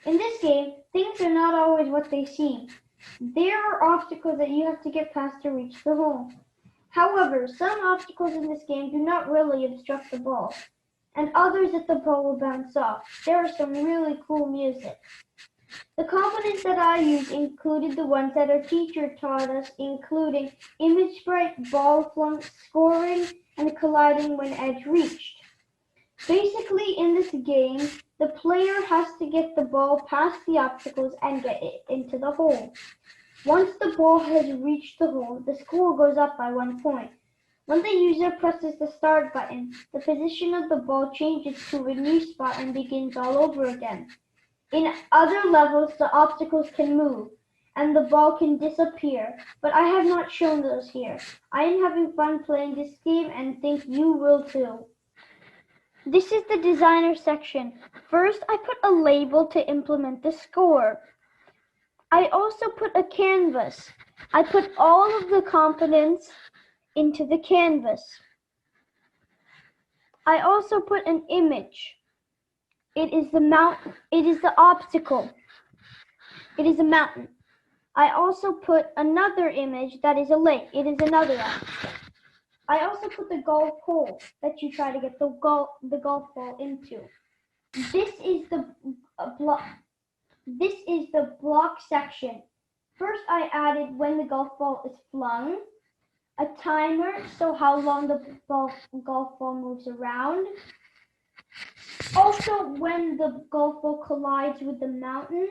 In this game, things are not always what they seem. There are obstacles that you have to get past to reach the hole. However, some obstacles in this game do not really obstruct the ball, and others that the ball will bounce off. There are some really cool music. The components that I used included the ones that our teacher taught us, including image sprite, ball flunk, scoring, and colliding when edge reached. Basically, in this game, the player has to get the ball past the obstacles and get it into the hole. Once the ball has reached the hole, the score goes up by 1 point. When the user presses the start button, the position of the ball changes to a new spot and begins all over again. In other levels, the obstacles can move, and the ball can disappear, but I have not shown those here. I am having fun playing this game and think you will too. This is the designer section. First, I put a label to implement the score. I also put a canvas. I put all of the components into the canvas. I also put an image. It is the mountain. It is the obstacle. It is a mountain. I also put another image that is a lake. It is another obstacle. I also put the golf hole that you try to get the golf ball into. This is the block section. First, I added when the golf ball is flung, a timer, so how long the golf ball moves around. Also, when the golf ball collides with the mountain.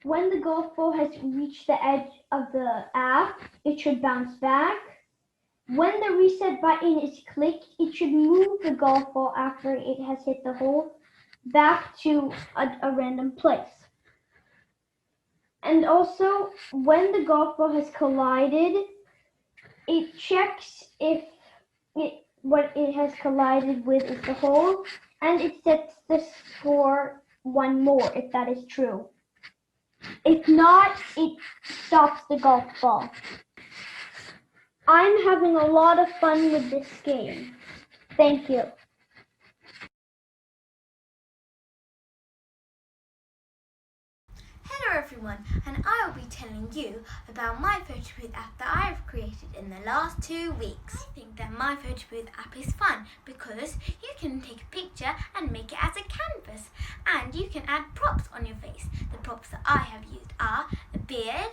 When the golf ball has reached the edge of the app, it should bounce back. When the reset button is clicked, it should move the golf ball after it has hit the hole back to a random place. And also, when the golf ball has collided, it checks if what it has collided with is the hole, and it sets the score 1 more if that is true. If not, it stops the golf ball. I'm having a lot of fun with this game. Thank you. Hello everyone, and I will be telling you about my photo booth app that I have created in the last 2 weeks. I think that my photo booth app is fun because you can take a picture and make it as a canvas, and you can add props on your face. The props that I have used are a beard,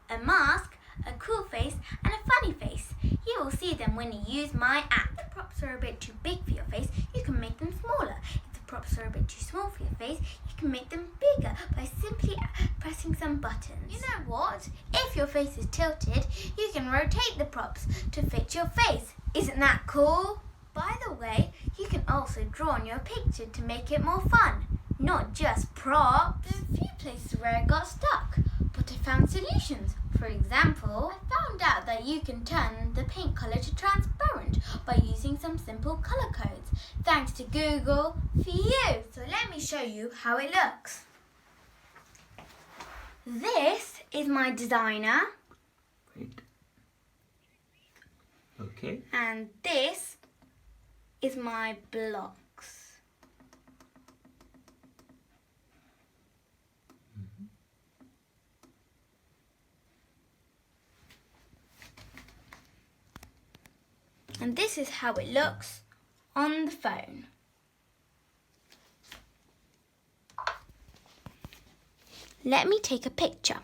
a mask, a cool face, and a funny face. You will see them when you use my app. If the props are a bit too big for your face, you can make them smaller. If the props are a bit too small for your face, you can make them bigger by simply pressing some buttons. You know what? If your face is tilted, you can rotate the props to fit your face. Isn't that cool? By the way, you can also draw on your picture to make it more fun, not just props. There are a few places where I got stuck, but I found solutions. For example, I found out that you can turn the paint color to transparent by using some simple color codes. Thanks to Google for you. So let me show you how it looks. This is my designer. Wait. Okay. And this is my blocks. And this is how it looks on the phone. Let me take a picture.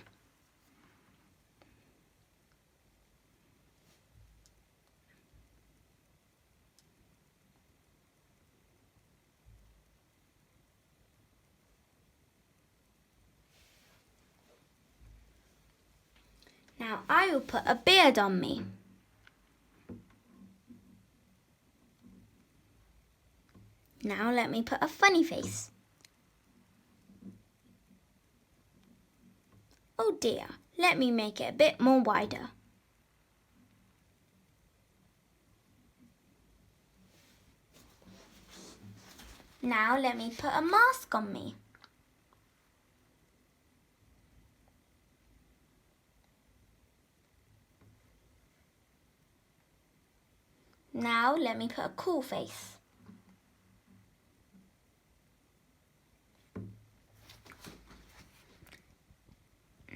Now I will put a beard on me. Now let me put a funny face. Oh dear, let me make it a bit more wider. Now let me put a mask on me. Now let me put a cool face.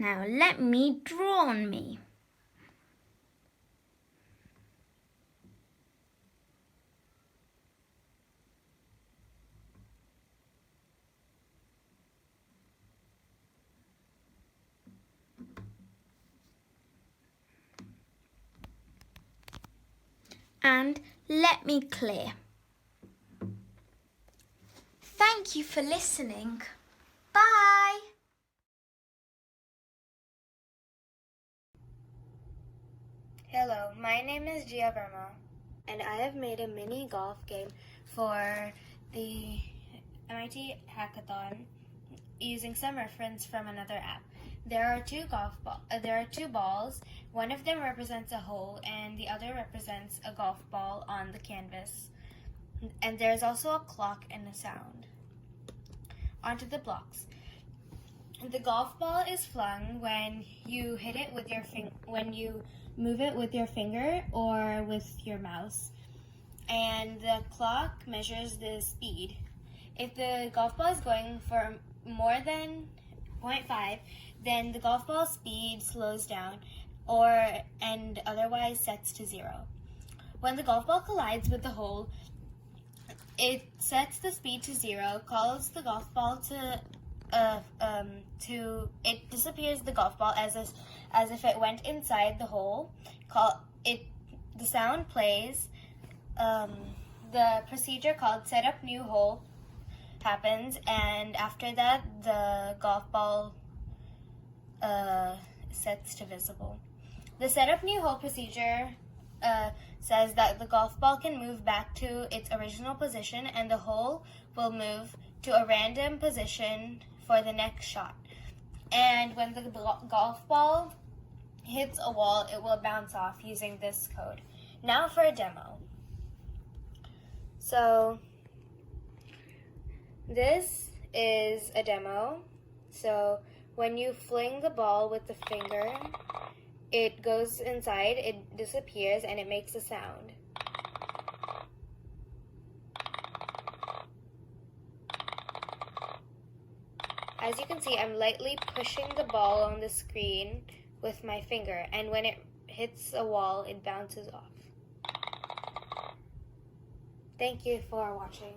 Now let me draw on me. And let me clear. Thank you for listening. Bye! Hello, my name is Gia Verma, and I have made a mini golf game for the MIT Hackathon using some reference from another app. There are two balls. One of them represents a hole, and the other represents a golf ball on the canvas. And there's also a clock and a sound. Onto the blocks. The golf ball is flung when you hit it with your when you move it with your finger or with your mouse. And the clock measures the speed. If the golf ball is going for more than 0.5, then the golf ball speed slows down and otherwise sets to 0. When the golf ball collides with the hole, it sets the speed to 0, calls the golf ball it disappears the golf ball as if it went inside the hole. The sound plays. The procedure called set up new hole happens, and after that the golf ball sets to visible. The set up new hole procedure says that the golf ball can move back to its original position, and the hole will move to a random position for the next shot. And when the golf ball hits a wall, it will bounce off using this code. Now for a demo. So this is a demo. So when you fling the ball with the finger, it goes inside, it disappears, and it makes a sound. As you can see, I'm lightly pushing the ball on the screen with my finger, and when it hits a wall, it bounces off. Thank you for watching.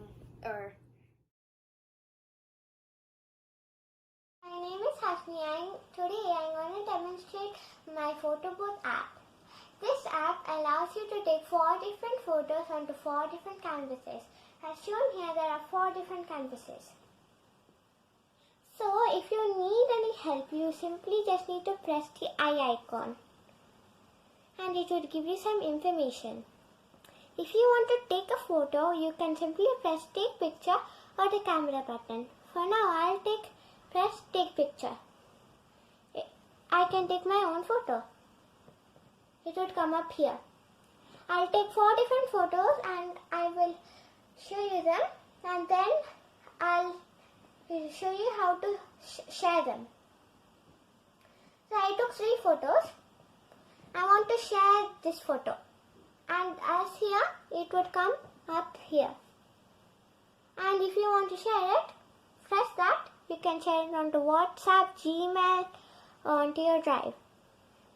My name is Hasni, and today I'm going to demonstrate my photo booth app. This app allows you to take 4 different photos onto 4 different canvases. As shown here, there are 4 different canvases. So if you need any help, you simply just need to press the eye icon and it would give you some information. If you want to take a photo, you can simply press take picture or the camera button. For now, I'll press take picture. I can take my own photo. It would come up here. I'll take 4 different photos and I will show you them, and then I'll show you how to share them. So I took 3 photos. I want to share this photo, and as here it would come up here. And if you want to share it, press that. You can share it onto WhatsApp, Gmail, or onto your Drive.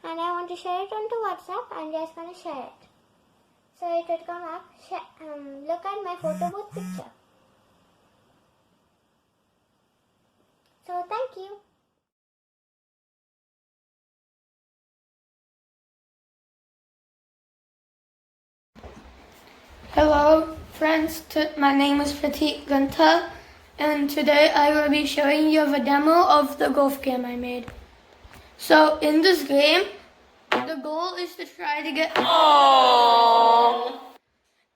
And I want to share it onto WhatsApp. I'm just going to share it. So it would come up. Look at my photo booth picture. So thank you. Hello friends, my name is Pratik Ganta, and today I will be showing you a demo of the golf game I made. So in this game, the goal is to try to get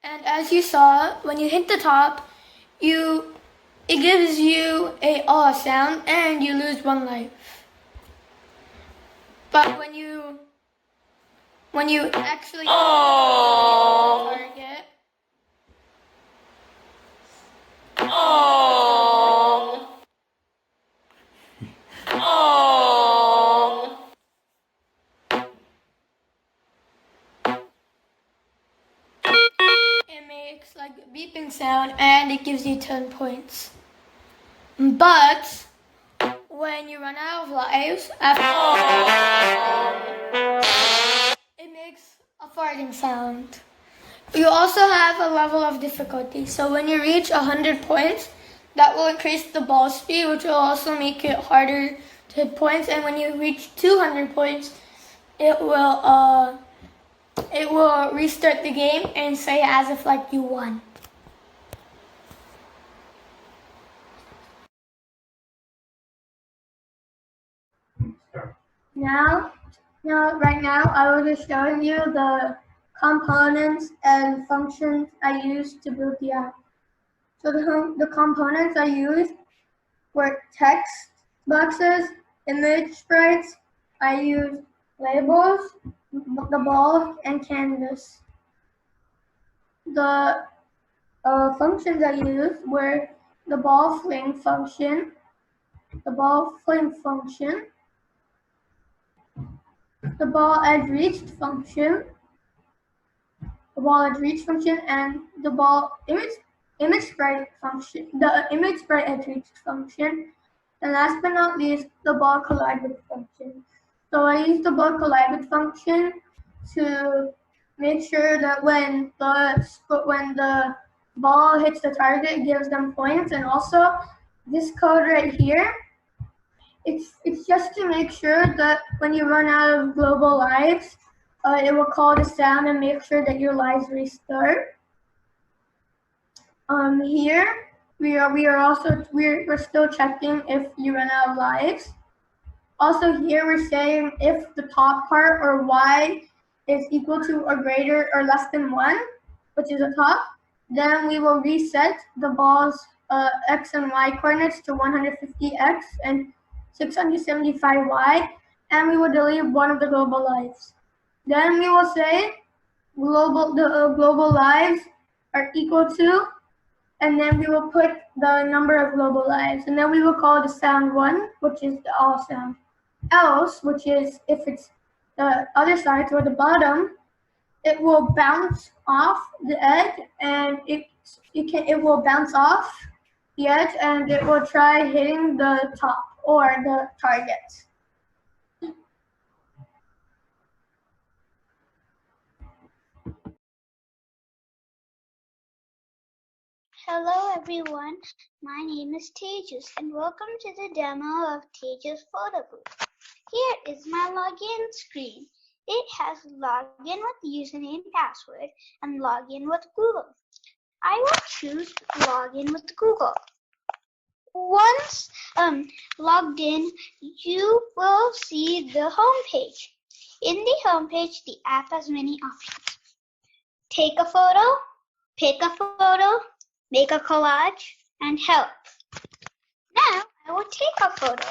and as you saw, when you hit the top, it gives you a aw sound and you lose 1 life. But when you actually target, it makes like a beeping sound and it gives you 10 points. But when you run out of lives, it makes a farting sound. You also have a level of difficulty. So when you reach 100 points, that will increase the ball speed, which will also make it harder to hit points. And when you reach 200 points, it will restart the game and say as if like you won. Right now, I will just showing you the components and functions I used to build the app. So the components I used were text boxes, image sprites. I used labels, the ball, and canvas. The functions I used were the ball fling function, the ball edge reached function, and the ball image sprite function, the image sprite edge reached function, and last but not least, the ball collide with function. So I used the ball collide with function to make sure that when the ball hits the target, it gives them points, and also this code right here, it's just to make sure that when you run out of global lives, it will call the sound and make sure that your lives restart. Here we're still checking if you run out of lives. Also here we're saying if the top part or y is equal to or greater or less than 1, which is the top, then we will reset the ball's x and y coordinates to 150x and 675y, and we will delete one of the global lives. Then we will say global lives are equal to, and then we will put the number of global lives, and then we will call the sound 1, which is the all sound. Else, which is if it's the other side or the bottom, it will bounce off the edge, and it will bounce off the edge, and it will try hitting the top or the target. Hello everyone, my name is Tejas and welcome to the demo of Tejas Photo Booth. Here is my login screen. It has login with username and password and login with Google. I will choose login with Google. Once logged in, you will see the home page. In the home page, the app has many options. Take a photo, pick a photo, make a collage, and help. Now I will take a photo.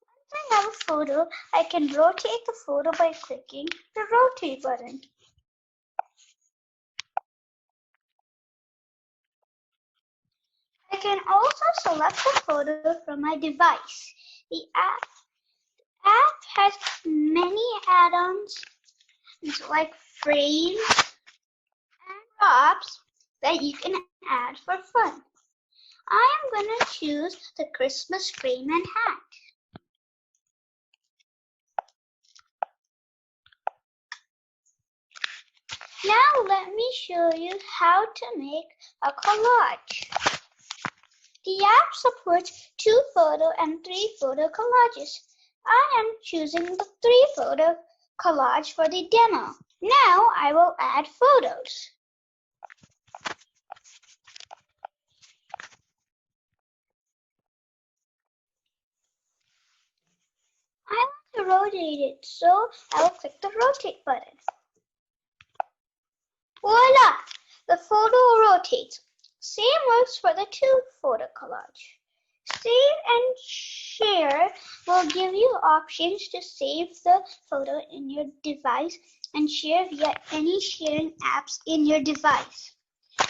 Once I have a photo, I can rotate the photo by clicking the rotate button. I can also select the photo from my device. The app has many add-ons like frames and props that you can add for fun. I am going to choose the Christmas frame and hat. Now let me show you how to make a collage. The app supports 2 photo and 3 photo collages. I am choosing the 3 photo collage for the demo. Now I will add photos. I want to rotate it, so I will click the rotate button. Voila! The photo rotates. Same works for the 2 photo collage. Save and share will give you options to save the photo in your device and share via any sharing apps in your device.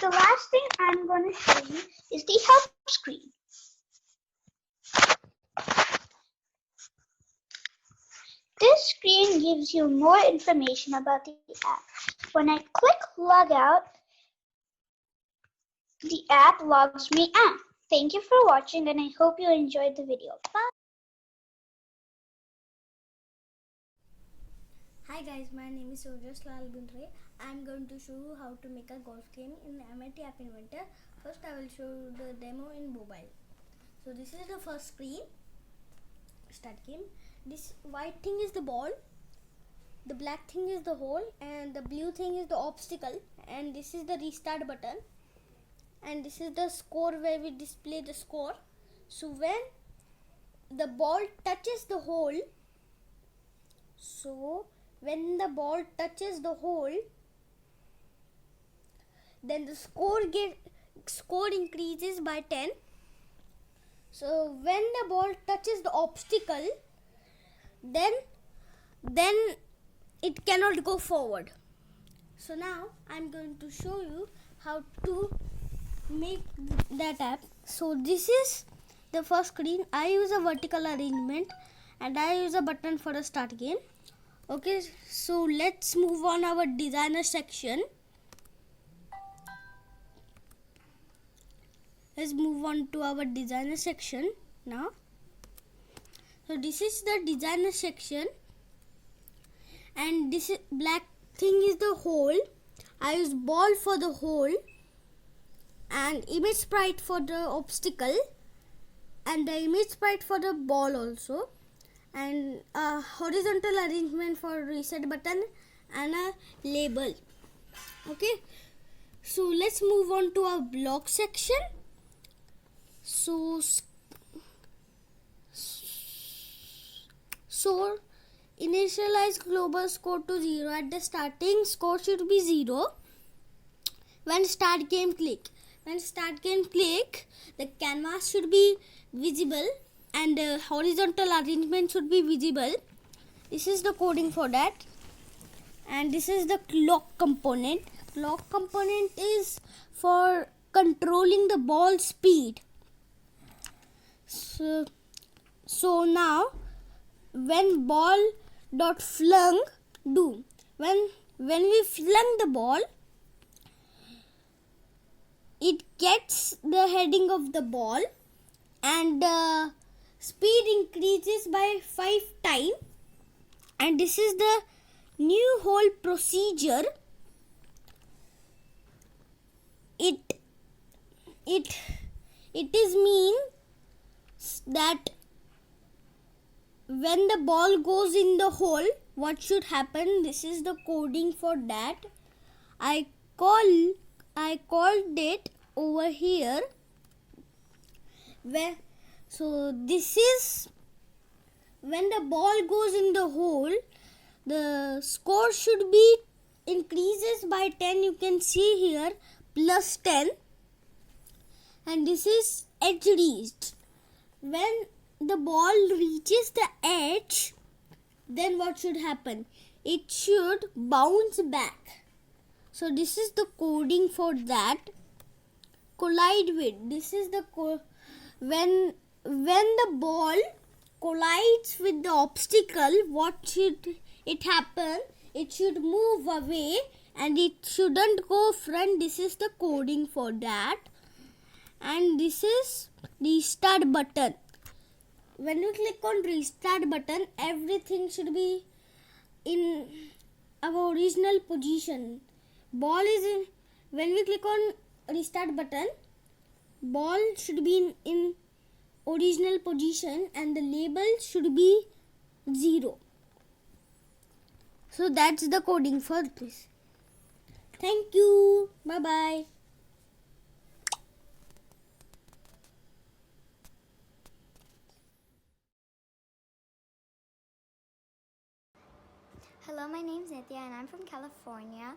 The last thing I'm going to show you is the help screen. This screen gives you more information about the app. When I click log out, the app logs me out. Thank you for watching and I hope you enjoyed the video. Bye. Hi guys, my name is Sojas Lal Bindre. I am going to show you how to make a golf game in the MIT App Inventor. First I will show you the demo in mobile. So this is the first screen. Start game. This white thing is the ball, the black thing is the hole, and the blue thing is the obstacle, and this is the restart button, and this is the score where we display the score. So when the ball touches the hole, then the score increases by 10. So when the ball touches the obstacle, then it cannot go forward. So now I'm going to show you how to make that app. So this is the first screen. I use a vertical arrangement and I use a button for a start game. Okay, so let's move on our designer section. Let's move on to our designer section now. So this is the designer section, and this is black thing is the hole. I use ball for the hole and image sprite for the obstacle and the image sprite for the ball also, and a horizontal arrangement for reset button and a label. Okay, so let's move on to our block section. So initialize global score to 0. At the starting, score should be 0. When start game click, the canvas should be visible and the horizontal arrangement should be visible. This is the coding for that. And this is the clock component. Clock component is for controlling the ball speed. So now when ball dot flung do, when we flung the ball, it gets the heading of the ball and the speed increases by 5 times, and this is the new whole procedure. It is mean that when the ball goes in the hole, what should happen? This is the coding for that. I called it over here. So this is when the ball goes in the hole, the score should be increases by 10. You can see here plus 10, and this is edge reached. When the ball reaches the edge, then what should happen? It should bounce back. So this is the coding for that. Collide with, this is the when the ball collides with the obstacle, what should it happen? It should move away and it shouldn't go front. This is the coding for that. And this is the restart button. When you click on restart button, everything should be in our original position. Ball is in, when we click on restart button, ball should be in original position and the label should be 0. So that's the coding for this. Thank you. Bye bye. Hello, my name's Nithya and I'm from California,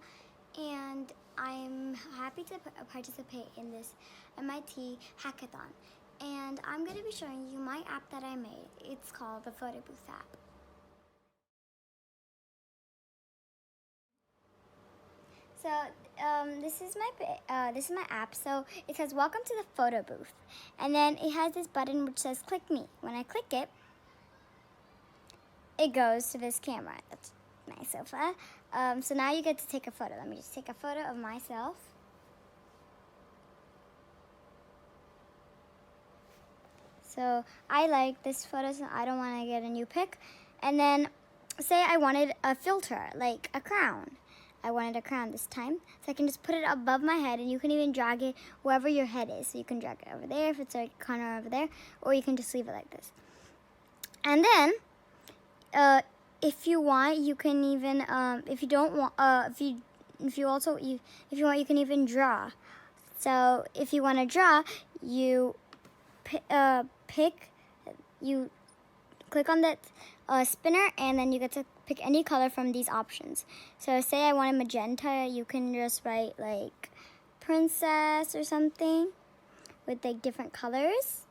and I'm happy to participate in this MIT Hackathon. And I'm going to be showing you my app that I made. It's called the Photo Booth app. So this is my app. So it says welcome to the photo booth, and then it has this button which says click me. When I click it, it goes to this camera. That's my sofa. So now you get to take a photo. Let me just take a photo of myself. So I like this photo, so I don't want to get a new pic. And then say I wanted a filter, like a crown. I wanted a crown this time, so I can just put it above my head, and you can even drag it wherever your head is. So you can drag it over there if it's a corner over there, or you can just leave it like this. And then, if you want, you can even, if you don't want, if you want, you can even draw. So if you want to draw, you you click on that spinner, and then you get to pick any color from these options. So say I want a magenta, you can just write like princess or something with like different colors.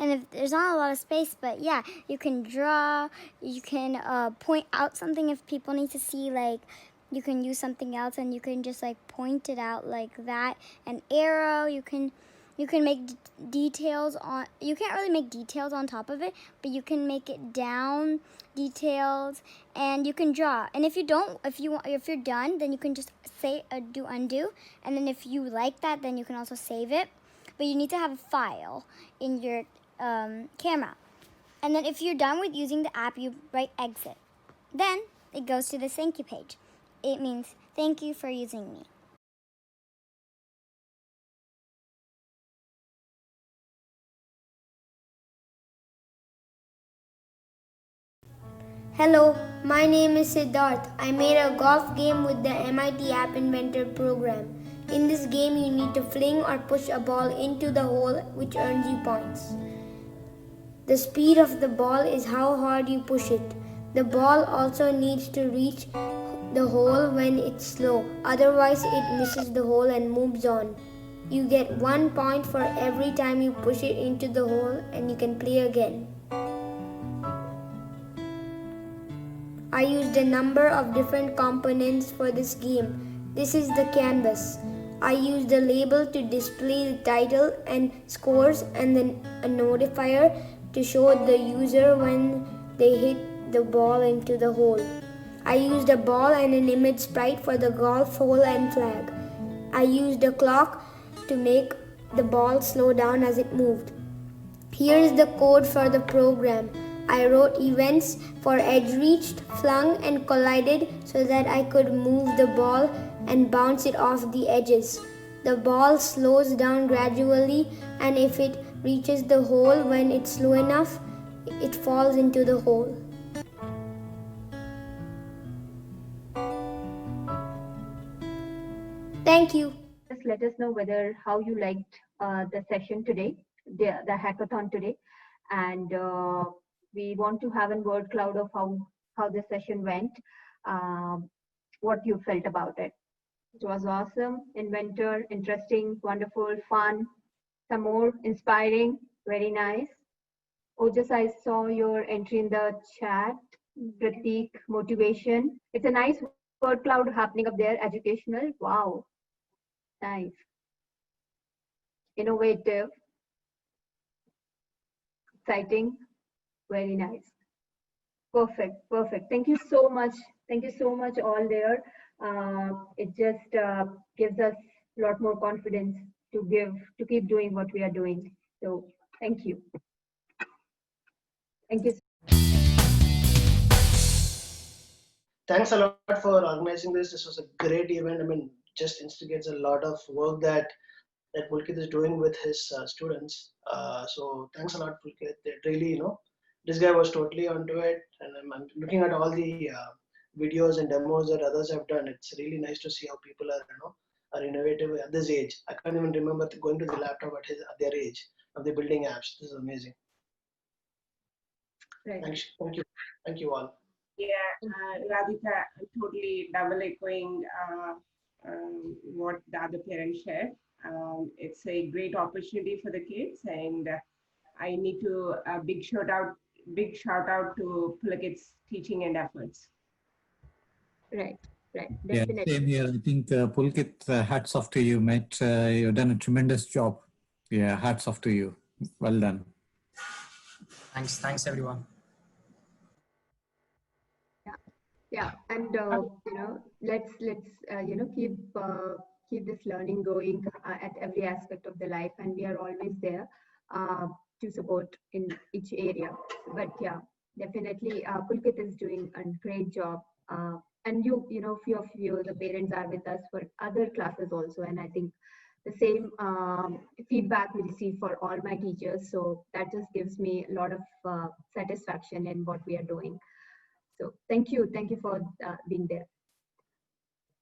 And if there's not a lot of space, but yeah, you can draw, you can point out something if people need to see, like you can use something else and you can just like point it out like that. An arrow, you can make details on, you can't really make details on top of it, but you can make it down details, and you can draw. And if you're done, then you can just say do undo, and then if you like that, then you can also save it. But you need to have a file in your camera. And then if you're done with using the app, you write exit. Then it goes to the thank you page. It means thank you for using me. Hello, my name is Siddharth. I made a golf game with the MIT App Inventor program. In this game, you need to fling or push a ball into the hole, which earns you points. The speed of the ball is how hard you push it. The ball also needs to reach the hole when it's slow, otherwise it misses the hole and moves on. You get 1 point for every time you push it into the hole, and you can play again. I used a number of different components for this game. This is the canvas. I used a label to display the title and scores, and then a notifier to show the user when they hit the ball into the hole. I used a ball and an image sprite for the golf hole and flag. I used a clock to make the ball slow down as it moved. Here is the code for the program. I wrote events for edge reached, flung, and collided so that I could move the ball and bounce it off the edges. The ball slows down gradually, and if it reaches the hole when it's slow enough, it falls into the hole. Thank you. Just let us know whether how you liked the session today, the hackathon today, and we want to have a word cloud of how the session went, what you felt about it. It was awesome, inventor, interesting, wonderful, fun, some more inspiring, very nice. Ojas, I saw your entry in the chat. Pratik, motivation. It's a nice word cloud happening up there. Educational. Wow. Nice. Innovative. Exciting. Very nice. Perfect. Perfect. Thank you so much. Thank you so much all there. It just gives us a lot more confidence to keep doing what we are doing. So thank you. Thank you. Thanks a lot for organizing this. This was a great event. I mean, just instigates a lot of work that Pulkit is doing with his students. So thanks a lot, Pulkit. It really, this guy was totally onto it. And I'm looking at all the videos and demos that others have done. It's really nice to see how people are innovative at this age. I can't even remember going to the laptop at their age of the building apps. This is amazing. Right. Thank you all. Yeah, Radhika, totally double echoing what the other parents shared. It's a great opportunity for the kids, and I need to big shout out to Pulkit's teaching and efforts. Right, right. Yeah, Definitely. same here. I think Pulkit, hats off to you, mate. You've done a tremendous job. Yeah, hats off to you. Well done. Thanks everyone. Yeah, and let's keep this learning going at every aspect of the life, and we are always there uh, to support in each area. But yeah, definitely, Pulkit is doing a great job. And few of you, the parents are with us for other classes also, and I think the same feedback we receive for all my teachers. So that just gives me a lot of satisfaction in what we are doing. So thank you for being there.